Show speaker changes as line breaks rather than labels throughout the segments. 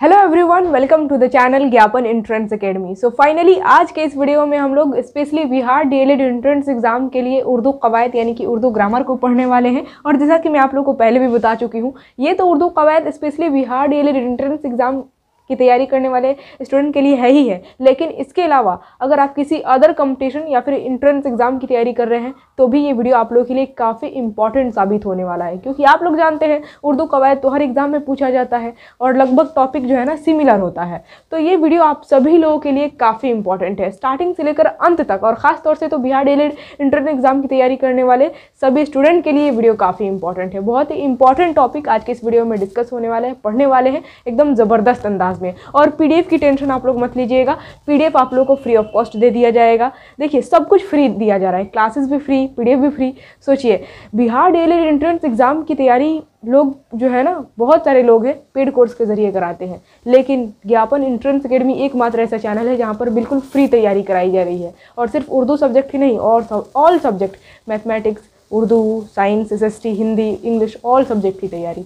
Hello everyone, welcome to the channel Gyapan entrance academy. So finally आज के इस video में हम लोग specially Bihar DElEd entrance exam के लिए उर्दू कवायद यानी कि उर्दू ग्रामर को पढ़ने वाले हैं। और जैसा कि मैं आप लोग को पहले भी बता चुकी हूँ, ये तो उर्दू कवायद specially Bihar DElEd entrance exam की तैयारी करने वाले स्टूडेंट के लिए है ही है। लेकिन इसके अलावा अगर आप किसी अदर कंपटीशन या फिर एंट्रेंस एग्जाम की तैयारी कर रहे हैं तो भी ये वीडियो आप लोगों के लिए काफ़ी इंपॉर्टेंट साबित होने वाला है, क्योंकि आप लोग जानते हैं उर्दू कवायद तो हर एग्जाम में पूछा जाता है और लगभग टॉपिक जो है ना सिमिलर होता है। तो ये वीडियो आप सभी लोगों के लिए काफ़ी इंपॉर्टेंट है, स्टार्टिंग से लेकर अंत तक। और ख़ास तौर से तो बिहार डीएलएड एंट्रेंस एग्जाम की तैयारी करने वाले सभी स्टूडेंट के लिए ये वीडियो काफ़ी इंपॉर्टेंट है। बहुत ही इंपॉर्टेंट टॉपिक आज के इस वीडियो में डिस्कस होने वाले हैं, पढ़ने वाले हैं एकदम ज़बरदस्त अंदाज में। और पीडीएफ की टेंशन आप लोग मत लीजिएगा, पीडीएफ आप लोगों को फ्री ऑफ कॉस्ट दे दिया जाएगा। देखिए सब कुछ फ्री दिया जा रहा है, क्लासेस भी फ्री, पीडीएफ भी फ्री। सोचिए बिहार डीएलएड एंट्रेंस एग्जाम की तैयारी लोग जो है ना, बहुत सारे लोग हैं पेड कोर्स के जरिए कराते हैं, लेकिन ज्ञापन एंट्रेंस एकेडमी एकमात्र ऐसा चैनल है जहाँ पर बिल्कुल फ्री तैयारी कराई जा रही है। और सिर्फ उर्दू सब्जेक्ट ही नहीं, और all subject, mathematics, Urdu, science, SST, Hindi, English, all subject की तैयारी,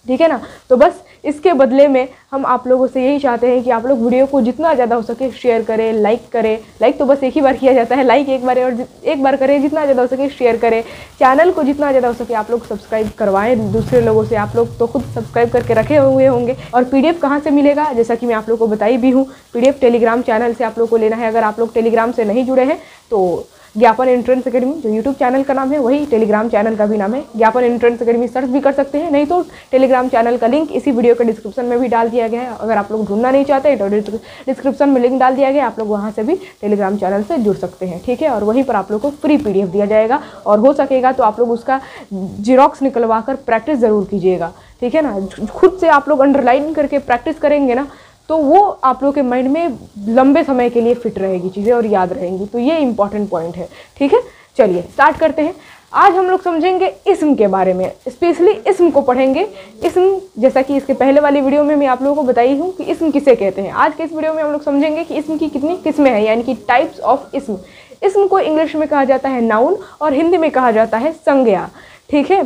ठीक है ना। तो बस इसके बदले में हम आप लोगों से यही चाहते हैं कि आप लोग वीडियो को जितना ज़्यादा हो सके शेयर करें, लाइक करें। लाइक तो बस एक ही बार किया जाता है, लाइक एक बार और एक बार करें। जितना ज़्यादा हो सके शेयर करें, चैनल को जितना ज़्यादा हो सके आप लोग सब्सक्राइब करवाएं दूसरे लोगों से। आप लोग तो खुद सब्सक्राइब करके रखे हुए होंगे। और पीडीएफ कहाँ से मिलेगा, जैसा कि मैं आप लोग को बताई भी हूँ, पीडीएफ टेलीग्राम चैनल से आप लोग को लेना है। अगर आप लोग टेलीग्राम से नहीं जुड़े हैं तो ज्ञापन एंट्रेंस एकेडमी जो यूट्यूब चैनल का नाम है वही टेलीग्राम चैनल का भी नाम है, ज्ञापन एंट्रेंस एकेडमी सर्च भी कर सकते हैं। नहीं तो टेलीग्राम चैनल का लिंक इसी वीडियो के डिस्क्रिप्शन में भी डाल दिया गया है। अगर आप लोग ढूंढना नहीं चाहते तो डिस्क्रिप्शन में लिंक डाल दिया गया है, आप लोग वहाँ से भी टेलीग्राम चैनल से जुड़ सकते हैं, ठीक है। और वहीं पर आप लोग को फ्री पीडीएफ दिया जाएगा, और हो सकेगा तो आप लोग उसका जीरोक्स निकलवा कर प्रैक्टिस ज़रूर कीजिएगा, ठीक है ना। खुद से आप लोग अंडरलाइन करके प्रैक्टिस करेंगे ना तो वो आप लोग के माइंड में लंबे समय के लिए फिट रहेगी चीज़ें और याद रहेंगी। तो ये इंपॉर्टेंट पॉइंट है, ठीक है। चलिए स्टार्ट करते हैं। आज हम लोग समझेंगे इस्म के बारे में, स्पेशली इस्म को पढ़ेंगे। इस्म, जैसा कि इसके पहले वाली वीडियो में मैं आप लोगों को बताई हूँ कि इस्म किसे कहते हैं। आज के इस वीडियो में हम लोग समझेंगे कि इस्म की कितनी किस्में हैं, यानी कि टाइप्स ऑफ इस्म। इस्म को इंग्लिश में कहा जाता है नाउन और हिंदी में कहा जाता है संज्ञा, ठीक है।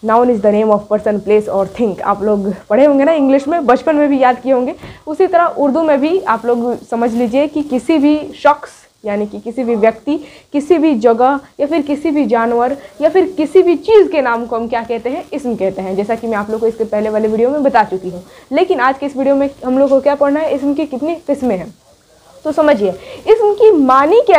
Noun is the name of person, place और थिंग। आप लोग पढ़े होंगे ना इंग्लिश में, बचपन में भी याद किए होंगे। उसी तरह उर्दू में भी आप लोग समझ लीजिए कि किसी भी शख्स यानी कि किसी भी व्यक्ति, किसी भी जगह या फिर किसी भी जानवर या फिर किसी भी चीज़ के नाम को हम क्या कहते हैं, इस्म कहते हैं, जैसा कि मैं आप लोग को इसके पहले वाले वीडियो में बता चुकी हूँ। लेकिन आज के इस वीडियो में हम लोग को क्या पढ़ना है, इस्म की कितनी किस्में हैं। तो समझिए, इस्म की मानी के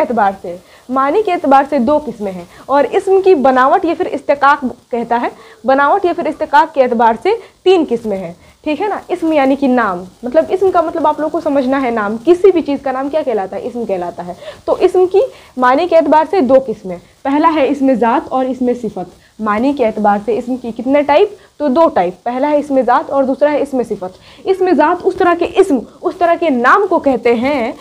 एतबार से दो किस्में हैं, और इस्म की बनावट या फिर इस्तेकाक कहता है, बनावट या फिर इस्तेकाक के एतबार से तीन किस्में हैं, ठीक है ना। इस्म यानी कि नाम, मतलब इस्म का मतलब आप लोग को समझना है, नाम, किसी भी चीज़ का नाम क्या कहलाता है, इस्म कहलाता है। तो इस्म की मानी के एतबार से दो किस्में, पहला है इसमें ज़ात और इसमें सिफत। मानी के एतबार से इस्म की कितने टाइप, तो दो टाइप, पहला है इसमें ज़ात और दूसरा है इसमें सिफत। इसमें ज़ात उस तरह के इस्म, उस तरह के नाम को कहते हैं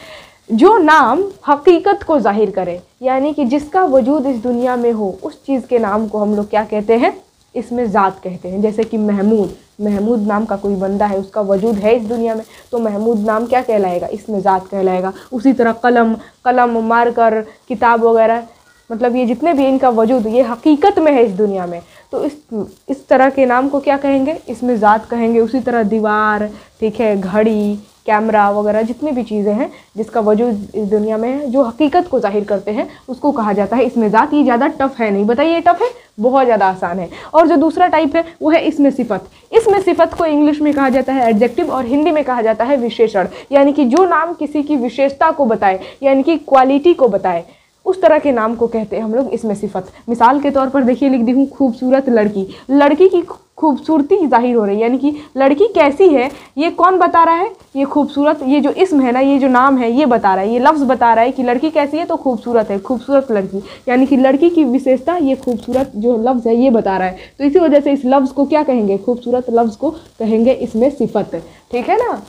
जो नाम हकीकत को जाहिर करे, यानी कि जिसका वजूद इस दुनिया में हो, उस चीज़ के नाम को हम लोग क्या कहते हैं, इसमें ज़ात कहते हैं। जैसे कि महमूद नाम का कोई बंदा है, उसका वजूद है इस दुनिया में, तो महमूद नाम क्या कहलाएगा, इसमें ज़ात कहलाएगा। उसी तरह कलम, मार्कर, किताब वगैरह, मतलब ये जितने भी इनका वजूद ये हकीकत में है इस दुनिया में, तो इस तरह के नाम को क्या कहेंगे, इसमें ज़ात कहेंगे। उसी तरह दीवार, ठीक है, घड़ी, कैमरा वगैरह जितनी भी चीज़ें हैं जिसका वजूद इस दुनिया में है, जो हकीकत को जाहिर करते हैं, उसको कहा जाता है इसमें ज़ात। ये ज़्यादा टफ है नहीं, बताइए टफ है, बहुत ज़्यादा आसान है। और जो दूसरा टाइप है वो है इसमें सिफत। इसमें सिफत को इंग्लिश में कहा जाता है एडजेक्टिव और हिंदी में कहा जाता है विशेषण, यानी कि जो नाम किसी की विशेषता को बताए, यानी कि क्वालिटी को बताए, उस तरह के नाम को कहते हैं हम लोग इसमें सिफत। मिसाल के तौर पर देखिए, लिख दी हूँ खूबसूरत लड़की, लड़की की खूबसूरती जाहिर हो रही है, यानी कि लड़की कैसी है ये कौन बता रहा है, ये खूबसूरत, ये जो इस्म है ना, ये जो नाम है ये बता रहा है, ये लफ्ज़ बता रहा है कि लड़की कैसी है, तो खूबसूरत है, खूबसूरत लड़की, यानी कि लड़की की विशेषता ये खूबसूरत जो लफ्ज़ है ये बता रहा है। तो इसी वजह से इस लफ्ज़ को क्या कहेंगे, खूबसूरत लफ्ज़ को कहेंगे इसमें सिफत, ठीक है ना।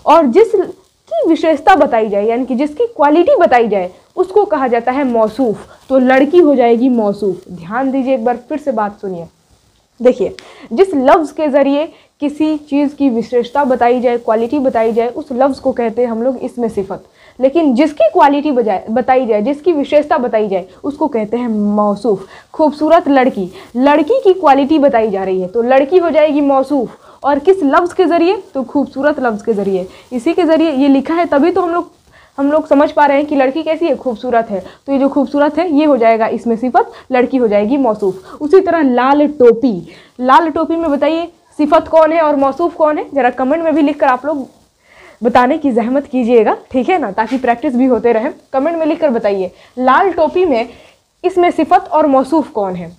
और जिसकी विशेषता बताई जाए, यानी कि जिसकी क्वालिटी बताई जाए, उसको कहा जाता है मौसूफ। तो लड़की हो जाएगी मौसूफ। ध्यान दीजिए, एक बार फिर से बात सुनिए। देखिए, जिस लफ्ज़ के ज़रिए किसी चीज़ की विशेषता बताई जाए, क्वालिटी बताई जाए, उस लफ्ज़ को कहते हैं हम लोग इसमें सिफत। लेकिन जिसकी क्वालिटी बताई जाए, जिसकी विशेषता बताई जाए, उसको कहते हैं मौसूफ। खूबसूरत लड़की, लड़की की क्वालिटी बताई जा रही है तो लड़की हो जाएगी मौसूफ। और किस लफ्ज़ के ज़रिए? तो खूबसूरत लफ्ज़ के ज़रिए। इसी के ज़रिए ये लिखा है, तभी तो हम लोग समझ पा रहे हैं कि लड़की कैसी है, खूबसूरत है। तो ये जो खूबसूरत है ये हो जाएगा इसमें सिफत, लड़की हो जाएगी मौसूफ। उसी तरह लाल टोपी, लाल टोपी में बताइए सिफत कौन है और मौसूफ कौन है? ज़रा कमेंट में भी लिखकर आप लोग बताने की जहमत कीजिएगा, ठीक है ना, ताकि प्रैक्टिस भी होते रहे। कमेंट में लिखकर बताइए लाल टोपी में इसमें सिफत और मौसूफ कौन है?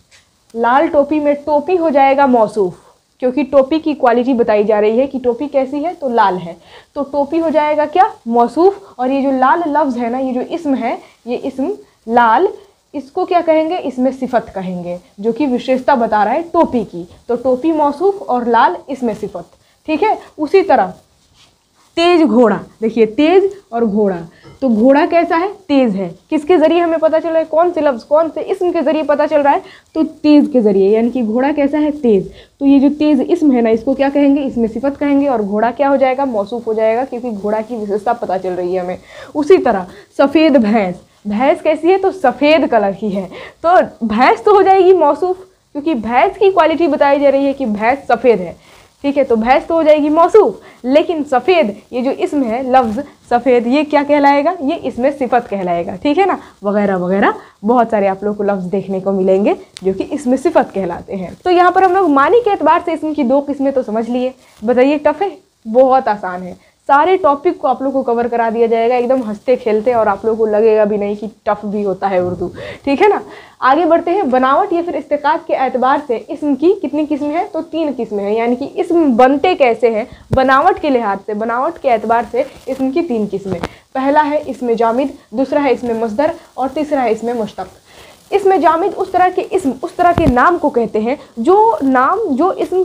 लाल टोपी में टोपी हो जाएगा मौसूफ, क्योंकि टोपी की क्वालिटी बताई जा रही है कि टोपी कैसी है, तो लाल है। तो टोपी हो जाएगा क्या? मौसूफ। और ये जो लाल लफ्ज़ है ना, ये जो इस्म है, ये इस्म लाल, इसको क्या कहेंगे? इसमें सिफत कहेंगे, जो कि विशेषता बता रहा है टोपी की। तो टोपी मौसूफ और लाल इसमें सिफत, ठीक है। उसी तरह तेज घोड़ा, देखिए तेज और घोड़ा, तो घोड़ा कैसा है? तेज है। किसके ज़रिए हमें पता चल रहा है? कौन से लफ्ज़, कौन से इस्म के ज़रिए पता चल रहा है? तो तेज के ज़रिए, यानी कि घोड़ा कैसा है? तेज। तो ये जो तेज इस्म है ना, इसको क्या कहेंगे? इसमें सिफत कहेंगे। और घोड़ा क्या हो जाएगा? मौसूफ हो जाएगा, क्योंकि घोड़ा की विशेषता पता चल रही है हमें। उसी तरह सफ़ेद भैंस, भैंस कैसी है? तो सफ़ेद कलर की है। तो भैंस तो हो जाएगी मौसूफ, क्योंकि भैंस की क्वालिटी बताई जा रही है कि भैंस सफ़ेद है, ठीक है। तो भैंस तो हो जाएगी मौसूफ, लेकिन सफ़ेद, ये जो इसम है लफ्ज़ सफ़ेद, ये क्या कहलाएगा? ये इसमें सिफत कहलाएगा, ठीक है ना। वगैरह वगैरह बहुत सारे आप लोग को लफ्ज़ देखने को मिलेंगे जो कि इसमें सिफत कहलाते हैं। तो यहाँ पर हम लोग मानी के एतबार से इसम की दो किस्में तो समझ लिए। बताइए टफ है? बहुत आसान है। सारे टॉपिक को आप लोग को कवर करा दिया जाएगा एकदम हंसते खेलते, और आप लोगों को लगेगा भी नहीं कि टफ भी होता है उर्दू, ठीक है ना। आगे बढ़ते हैं। बनावट या फिर इस्तेकाक के एतबार से इस्म की कितनी किस्में हैं? तो 3 किस्में हैं, यानी कि इस्म बनते कैसे हैं बनावट के लिहाज से, बनावट के एतबार से इस्म की 3 किस्में। पहला है इसमें जामिद, दूसरा है इसमें मस्दर, और तीसरा है इसमें मुश्तक। इसमें जामिद उस तरह के इस्म, उस तरह के नाम को कहते हैं जो इस्म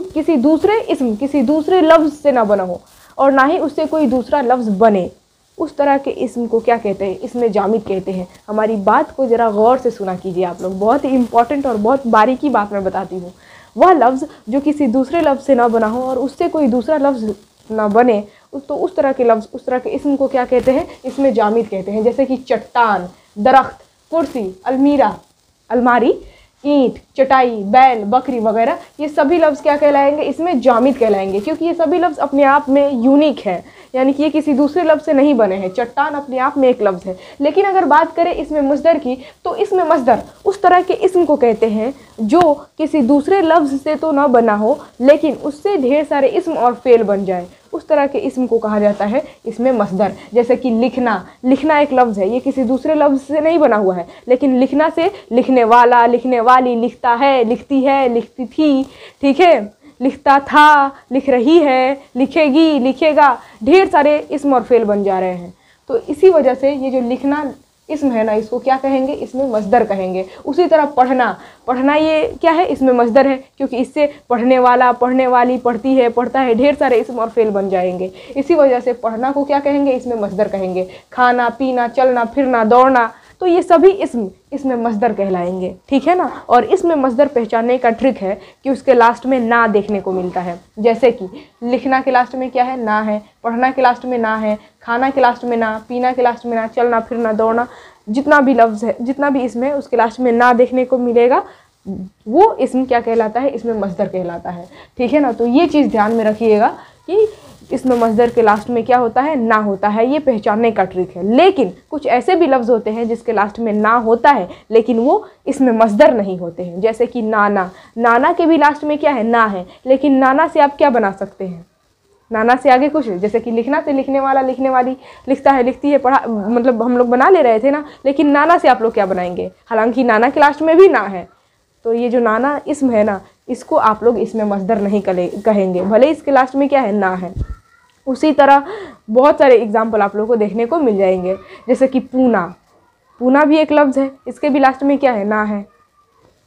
किसी दूसरे लफ्ज़ से ना बना हो और ना ही उससे कोई दूसरा लफ्ज़ बने, उस तरह के इस्म को क्या कहते हैं? इसमें जामिद कहते हैं। हमारी बात को ज़रा गौर से सुना कीजिए आप लोग, बहुत ही इंपॉर्टेंट और बहुत बारीकी बात मैं बताती हूँ। वह लफ्ज़ जो किसी दूसरे लफ्ज़ से ना बना हो और उससे कोई दूसरा लफ्ज़ ना बने, तो उस तरह के लफ्ज़, उस तरह के इस्म को क्या कहते हैं? इसमें जामिद कहते हैं। जैसे कि चट्टान, दरख्त, कुर्सी, अलमीरा, अलमारी, ईंट, चटाई, बैल, बकरी वगैरह, ये सभी लफ्ज़ क्या कहलाएंगे? इसमें जामिद कहलाएंगे, क्योंकि ये सभी लफ्ज़ अपने आप में यूनिक है, यानी कि ये किसी दूसरे लफ्ज़ से नहीं बने हैं। चट्टान अपने आप में एक लफ्ज़ है। लेकिन अगर बात करें इसमें मस्दर की, तो इसमें मस्दर उस तरह के इस्म को कहते हैं जो किसी दूसरे लफ्ज़ से तो ना बना हो, लेकिन उससे ढेर सारे इस्म और फ़ेल बन जाए, उस तरह के इस्म को कहा जाता है इसमें मस्दर। जैसे कि लिखना, लिखना एक लफ्ज़ है, ये किसी दूसरे लफ्ज़ से नहीं बना हुआ है, लेकिन लिखना से लिखने वाला, लिखने वाली, लिखता है, लिखती है, लिखती थी, ठीक है, लिखता था, लिख रही है, लिखेगी, लिखेगा, ढेर सारे इस्म और फ़ेल बन जा रहे हैं। तो इसी वजह से ये जो लिखना इस्म है ना, इसको क्या कहेंगे? इसमें मस्दर कहेंगे। उसी तरह पढ़ना, पढ़ना ये क्या है? इसमें मस्दर है, क्योंकि इससे पढ़ने वाला, पढ़ने वाली, पढ़ती है, पढ़ता है, ढेर सारे इस्म और फ़ेल बन जाएंगे। इसी वजह से पढ़ना को क्या कहेंगे? इसमें मस्दर कहेंगे। खाना, पीना, चलना फिरना, दौड़ना, तो ये सभी इस्म इसमें मस्दर कहलाएंगे, ठीक है ना। और इसमें मस्दर पहचानने का ट्रिक है कि उसके लास्ट में ना देखने को मिलता है। जैसे कि लिखना के लास्ट में क्या है? ना है। पढ़ना के लास्ट में ना है। खाना के लास्ट में ना, पीना के लास्ट में ना, चलना फिरना, दौड़ना, जितना भी लफ्ज़ है, जितना भी इसमें, उसके लास्ट में ना देखने को मिलेगा, वो इस्म क्या कहलाता है? इसमें मस्दर कहलाता है, ठीक है ना। तो ये चीज़ ध्यान में रखिएगा कि इसमें मस्दर के लास्ट में क्या होता है? ना होता है। ये पहचानने का ट्रिक है। लेकिन कुछ ऐसे भी लफ्ज़ होते हैं जिसके लास्ट में ना होता है, लेकिन वो इसमें मस्दर नहीं होते हैं। जैसे कि नाना, नाना के भी लास्ट में क्या है? ना है, लेकिन नाना से आप क्या बना सकते हैं? नाना से आगे कुछ, जैसे कि लिखना से लिखने वाला, लिखने वाली, लिखता है, लिखती है, पढ़ा, मतलब हम लोग बना ले रहे थे ना, लेकिन नाना से आप लोग क्या बनाएंगे? हालांकि नाना के लास्ट में भी ना है, तो ये जो नाना इस्म है ना, इसको आप लोग इसमें मस्दर नहीं कहेंगे, भले इसके लास्ट में क्या है? ना है। उसी तरह बहुत सारे एग्जाम्पल आप लोगों को देखने को मिल जाएंगे। जैसे कि पूना, पूना भी एक लफ्ज़ है, इसके भी लास्ट में क्या है? ना है,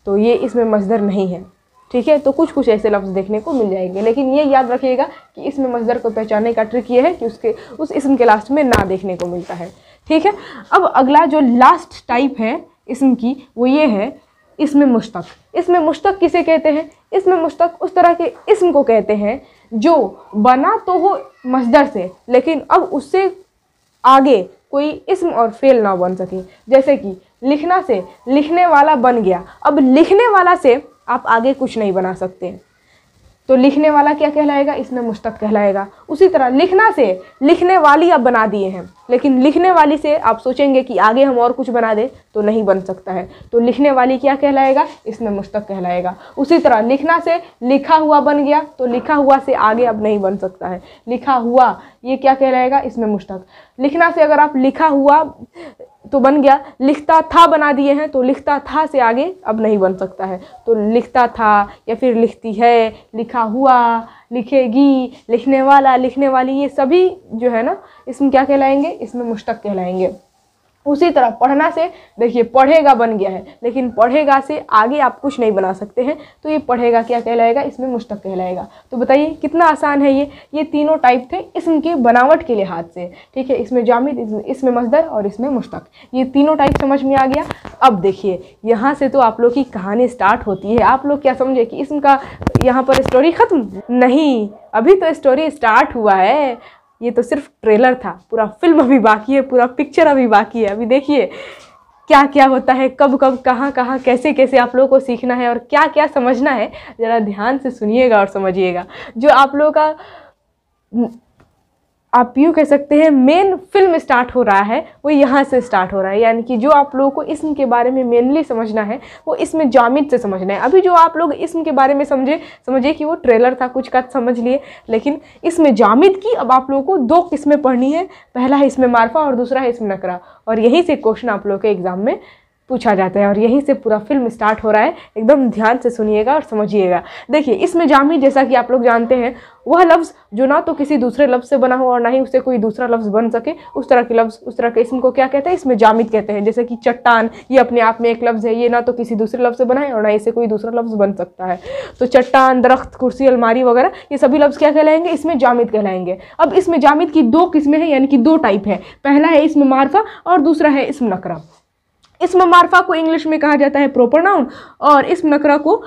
तो ये इसमें मस्दर नहीं है, ठीक है। तो कुछ ऐसे लफ्ज़ देखने को मिल जाएंगे, लेकिन ये याद रखिएगा कि इसमें मस्दर को पहचानने का ट्रिक ये है कि उस इस्म के लास्ट में ना देखने को मिलता है, ठीक है। अब अगला जो लास्ट टाइप है इस्म की, वो ये है इसमें मुश्तक। इसमें मुश्तक किसे कहते हैं? इसमें मुश्तक उस तरह के इस्म को कहते हैं जो बना तो हो मस्दर से, लेकिन अब उससे आगे कोई इस्म और फेल ना बन सके। जैसे कि लिखना से लिखने वाला बन गया, अब लिखने वाला से आप आगे कुछ नहीं बना सकते, तो लिखने वाला क्या कहलाएगा, इसमें मुश्तक कहलाएगा। उसी तरह लिखना से लिखने वाली आप बना दिए हैं, लेकिन लिखने वाली से आप सोचेंगे कि आगे हम और कुछ बना दें तो नहीं बन सकता है, तो लिखने वाली क्या कहलाएगा, इसमें मुश्तक कहलाएगा। उसी तरह लिखना से लिखा हुआ बन गया, तो लिखा हुआ से आगे अब नहीं बन सकता है, लिखा हुआ ये क्या कहलाएगा, इसमें मुश्तक। लिखना से अगर आप लिखा हुआ तो बन गया, लिखता था बना दिए हैं, तो लिखता था से आगे अब नहीं बन सकता है, तो लिखता था या फिर लिखती है, लिखा हुआ, लिखेगी, लिखने वाला, लिखने वाली, ये सभी जो है ना इसमें क्या कहलाएंगे, इसमें मुश्तक कहलाएंगे। उसी तरह पढ़ना से देखिए पढ़ेगा बन गया है, लेकिन पढ़ेगा से आगे आप कुछ नहीं बना सकते हैं, तो ये पढ़ेगा क्या कहलाएगा, इसमें मुश्तक कहलाएगा। तो बताइए कितना आसान है ये तीनों टाइप थे इसम के बनावट के लिहाज से, ठीक है। इसमें जामिद, इसमें मस्दर और इसमें मुश्तक, ये तीनों टाइप समझ में आ गया। अब देखिए यहाँ से तो आप लोग की कहानी स्टार्ट होती है। आप लोग क्या समझे कि इसम का यहाँ पर स्टोरी ख़त्म? नहीं, अभी तो स्टोरी स्टार्ट हुआ है, ये तो सिर्फ ट्रेलर था, पूरा फिल्म अभी बाकी है, पूरा पिक्चर अभी बाकी है। अभी देखिए क्या क्या होता है, कब कब, कहाँ कहाँ, कैसे कैसे आप लोगों को सीखना है और क्या क्या समझना है, ज़रा ध्यान से सुनिएगा और समझिएगा। जो आप लोगों का आप यूँ कह सकते हैं मेन फिल्म स्टार्ट हो रहा है, वो यहाँ से स्टार्ट हो रहा है। यानी कि जो आप लोगों को इस्म के बारे में मेनली समझना है वो इसमें जामिद से समझना है। अभी जो आप लोग इस्म के बारे में समझे कि वो ट्रेलर था, कुछ का समझ लिए, लेकिन इसमें जामिद की अब आप लोगों को दो किस्में पढ़नी है। पहला है इसमें मारफा और दूसरा है इसमें नकरा, और यहीं से क्वेश्चन आप लोगों के एग्जाम में पूछा जाता है और यहीं से पूरा फिल्म स्टार्ट हो रहा है। एकदम ध्यान से सुनिएगा और समझिएगा। देखिए इसमें जामिद, जैसा कि आप लोग जानते हैं, वह लफ्ज़ जो ना तो किसी दूसरे लफ्ज़ से बना हो और ना ही उससे कोई दूसरा लफ्ज़ बन सके, उस तरह के लफ्ज़, उस तरह के इसम को क्या कहते हैं, इसमें जामिद कहते हैं। जैसे कि चट्टान, ये अपने आप में एक लफ्ज़ है, ये ना तो किसी दूसरे लफ्ज़ से बना है और ना इससे कोई दूसरा लफ्ज़ बन सकता है। तो चट्टान, दरख्त, कुर्सी, अलमारी वगैरह, ये सभी लफ्ज़ क्या कहलाएंगे, इसमें जामिद कहलाएंगे। अब इसमें जामिद की दो किस्में हैं, यानी कि दो टाइप है। पहला है इसमें मारफा और दूसरा है इसमें नकरा। इसमें मारफा को इंग्लिश में कहा जाता है प्रॉपर नाउन और इसमें नकरा को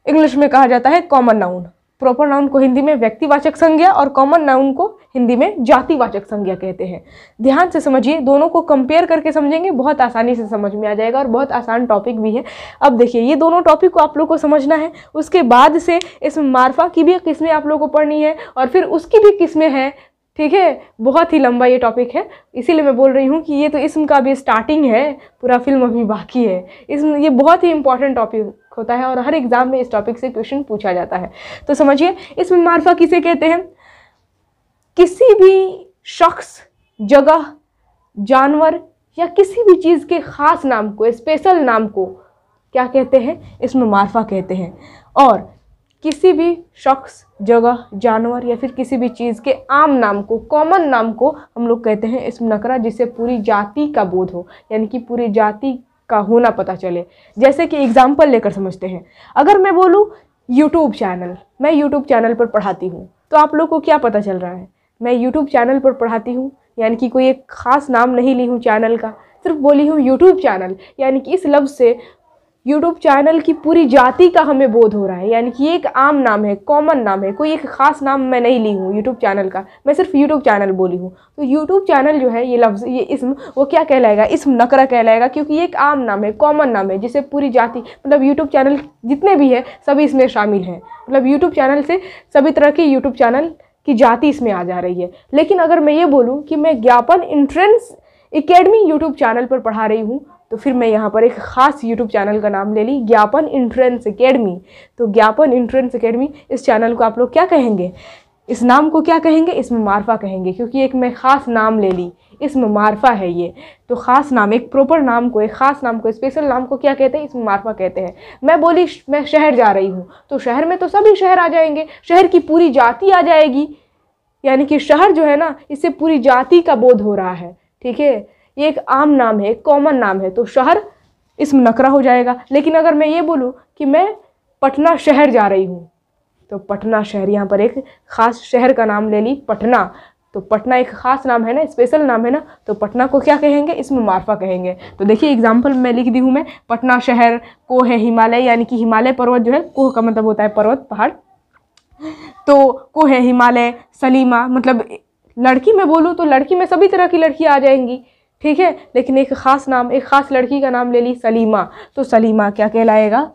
इंग्लिश में कहा जाता है कॉमन नाउन। प्रॉपर नाउन को हिंदी में व्यक्तिवाचक संज्ञा और कॉमन नाउन को हिंदी में जातिवाचक संज्ञा कहते हैं। ध्यान से समझिए, दोनों को कंपेयर करके समझेंगे, बहुत आसानी से समझ में आ जाएगा और बहुत आसान टॉपिक भी है। अब देखिए ये दोनों टॉपिक को आप लोग को समझना है। उसके बाद से इसमें मारफा की भी किस्में आप लोग को पढ़नी है और फिर उसकी भी किस्में हैं, ठीक है। बहुत ही लंबा ये टॉपिक है, इसीलिए मैं बोल रही हूँ कि ये तो इसम का भी स्टार्टिंग है, पूरा फिल्म अभी बाकी है। ये बहुत ही इंपॉर्टेंट टॉपिक होता है और हर एग्जाम में इस टॉपिक से क्वेश्चन पूछा जाता है। तो समझिए इसमें मारफा किसे कहते हैं, किसी भी शख्स, जगह, जानवर या किसी भी चीज़ के ख़ास नाम को, स्पेशल नाम को क्या कहते हैं, इसमें मारफा कहते हैं। और किसी भी शख्स, जगह, जानवर या फिर किसी भी चीज़ के आम नाम को, कॉमन नाम को हम लोग कहते हैं इसमें नकरा, जिससे पूरी जाति का बोध हो, यानी कि पूरी जाति का होना पता चले। जैसे कि एग्जाम्पल लेकर समझते हैं, अगर मैं बोलूँ यूट्यूब चैनल, मैं यूट्यूब चैनल पर पढ़ाती हूँ, तो आप लोग को क्या पता चल रहा है, मैं यूट्यूब चैनल पर पढ़ाती हूँ, यानी कि कोई एक ख़ास नाम नहीं ली हूँ चैनल का, सिर्फ बोली हूँ यूट्यूब चैनल। यानी कि इस लफ्ज़ से यूट्यूब चैनल की पूरी जाति का हमें बोध हो रहा है, यानी कि एक आम नाम है, कॉमन नाम है, कोई एक ख़ास नाम मैं नहीं ली हूँ यूट्यूब चैनल का, मैं सिर्फ यूट्यूब चैनल बोली हूँ। तो यूट्यूब चैनल जो है ये लफ्ज़, ये इसम, वो क्या कहलाएगा, इसम नकरा कहलाएगा, क्योंकि ये एक आम नाम है, कॉमन नाम है, जिसे पूरी जाति, मतलब यूट्यूब चैनल जितने भी है सभी इसमें शामिल हैं। मतलब यूट्यूब चैनल से सभी तरह के यूट्यूब चैनल की जाति इसमें आ जा रही है। लेकिन अगर मैं ये बोलूँ कि मैं ज्ञापन एंट्रेंस एकेडमी यूट्यूब चैनल पर पढ़ा रही हूँ, तो फिर मैं यहाँ पर एक ख़ास यूट्यूब चैनल का नाम ले ली, ज्ञापन एंट्रेंस एकेडमी। तो ज्ञापन एंट्रेंस एकेडमी, इस चैनल को आप लोग क्या कहेंगे, इस नाम को क्या कहेंगे, इसमें मारफा कहेंगे, क्योंकि एक मैं ख़ास नाम ले ली, इसमें मारफा है ये। तो ख़ास नाम, एक प्रॉपर नाम को, एक ख़ास नाम को, स्पेशल नाम को क्या कहते हैं, इसमें मारफा कहते हैं। मैं बोली मैं शहर जा रही हूँ, तो शहर में तो सभी शहर आ जाएंगे, शहर की पूरी जाति आ जाएगी, यानी कि शहर जो है ना, इससे पूरी जाति का बोध हो रहा है, ठीक है। ये एक आम नाम है, एक कॉमन नाम है, तो शहर इसमें नकरा हो जाएगा। लेकिन अगर मैं ये बोलूँ कि मैं पटना शहर जा रही हूँ, तो पटना शहर, यहाँ पर एक ख़ास शहर का नाम ले ली, पटना। तो पटना एक ख़ास नाम है ना, स्पेशल नाम है ना, तो पटना को क्या कहेंगे, इसमें मारफा कहेंगे। तो देखिए एग्जाम्पल मैं लिख दी हूँ मैं, पटना शहर, को है हिमालय, यानी कि हिमालय पर्वत जो है, कोह का मतलब होता है पर्वत, पहाड़, तो को है हिमालय। सलीमा मतलब लड़की में बोलूँ तो लड़की में सभी तरह की लड़कियाँ आ जाएंगी, ठीक है। लेकिन एक ख़ास नाम, एक ख़ास लड़की का नाम ले ली सलीमा, तो सलीमा क्या कहलाएगा,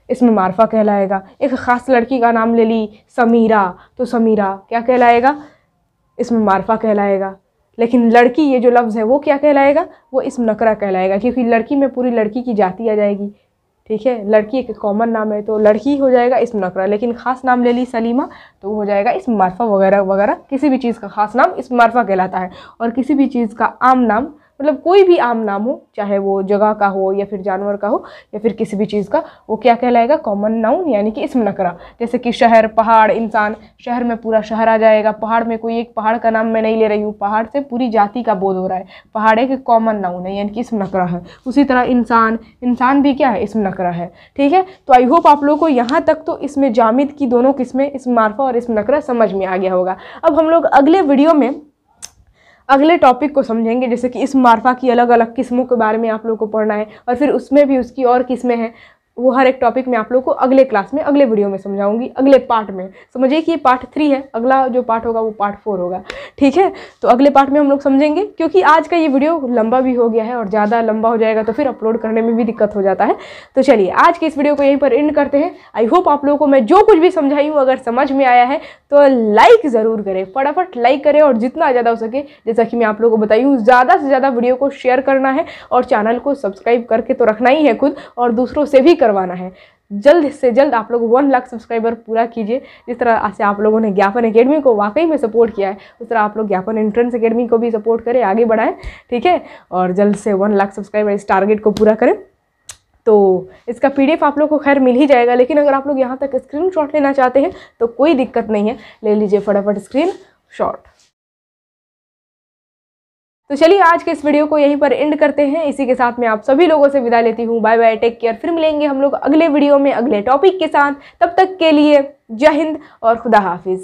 इसमें मार्फा कहलाएगा। एक ख़ास लड़की का नाम ले ली समीरा, तो समीरा क्या कहलाएगा, इसमें मार्फा कहलाएगा। लेकिन लड़की ये जो लफ्ज़ है वो क्या कहलाएगा, वो इस्म नकरा कहलाएगा, क्योंकि लड़की में पूरी लड़की की जाति आ जाएगी। ठीक है, लड़की एक कॉमन नाम है तो लड़की हो जाएगा इस्म नकरा। लेकिन ख़ास नाम ले ली सलीमा तो हो जाएगा इस्म मार्फा वगैरह वगैरह। किसी भी चीज़ का ख़ास नाम इस्म मार्फा कहलाता है। और किसी भी चीज़ का आम नाम, मतलब कोई भी आम नाम हो, चाहे वो जगह का हो या फिर जानवर का हो या फिर किसी भी चीज़ का, वो क्या कहलाएगा, कॉमन नाउन यानी कि इस्म नकरा। जैसे कि शहर, पहाड़, इंसान, शहर में पूरा शहर आ जाएगा। पहाड़ में कोई एक पहाड़ का नाम मैं नहीं ले रही हूँ, पहाड़ से पूरी जाति का बोध हो रहा है। पहाड़ एक कॉमन नाउन है यानी कि इस्म नकरा है। उसी तरह इंसान, इंसान भी क्या है, इस्म नकरा है। ठीक है, तो आई होप आप लोगों को यहाँ तक तो इसमें जामिद की दोनों किस्में, इस्म मार्फा और इस्म नकरा, समझ में आ गया होगा। अब हम लोग अगले वीडियो में अगले टॉपिक को समझेंगे, जैसे कि इस्म मार्फा की अलग अलग किस्मों के बारे में आप लोगों को पढ़ना है, और फिर उसमें भी उसकी और किस्में हैं। वो हर एक टॉपिक में आप लोगों को अगले क्लास में, अगले वीडियो में समझाऊंगी, अगले पार्ट में। समझिए कि ये पार्ट 3 है, अगला जो पार्ट होगा वो पार्ट 4 होगा। ठीक है, तो अगले पार्ट में हम लोग समझेंगे, क्योंकि आज का ये वीडियो लंबा भी हो गया है और ज़्यादा लंबा हो जाएगा तो फिर अपलोड करने में भी दिक्कत हो जाता है। तो चलिए आज के इस वीडियो को यहीं पर एंड करते हैं। आई होप आप लोगों को मैं जो कुछ भी समझाई हूँ अगर समझ में आया है तो लाइक ज़रूर करें, फटाफट लाइक करें, और जितना ज़्यादा हो सके, जैसा कि मैं आप लोगों को बताई हूँ, ज़्यादा से ज़्यादा वीडियो को शेयर करना है और चैनल को सब्सक्राइब करके तो रखना ही है खुद, और दूसरों से भी करवाना है। जल्द से जल्द आप लोग 1 लाख सब्सक्राइबर पूरा कीजिए। जिस तरह से आप लोगों ने ज्ञापन एकेडमी को वाकई में सपोर्ट किया है, उस तरह आप लोग ज्ञापन एंट्रेंस एकेडमी को भी सपोर्ट करें, आगे बढ़ाएं। ठीक है, और जल्द से 1 लाख सब्सक्राइबर इस टारगेट को पूरा करें। तो इसका PDF आप लोग को खैर मिल ही जाएगा, लेकिन अगर आप लोग यहाँ तक स्क्रीनशॉट लेना चाहते हैं तो कोई दिक्कत नहीं है, ले लीजिए फटाफट स्क्रीनशॉट। तो चलिए आज के इस वीडियो को यहीं पर एंड करते हैं। इसी के साथ मैं आप सभी लोगों से विदा लेती हूँ। Bye bye, take care. फिर मिलेंगे हम लोग अगले वीडियो में अगले टॉपिक के साथ। तब तक के लिए जय हिंद और खुदा हाफिज़।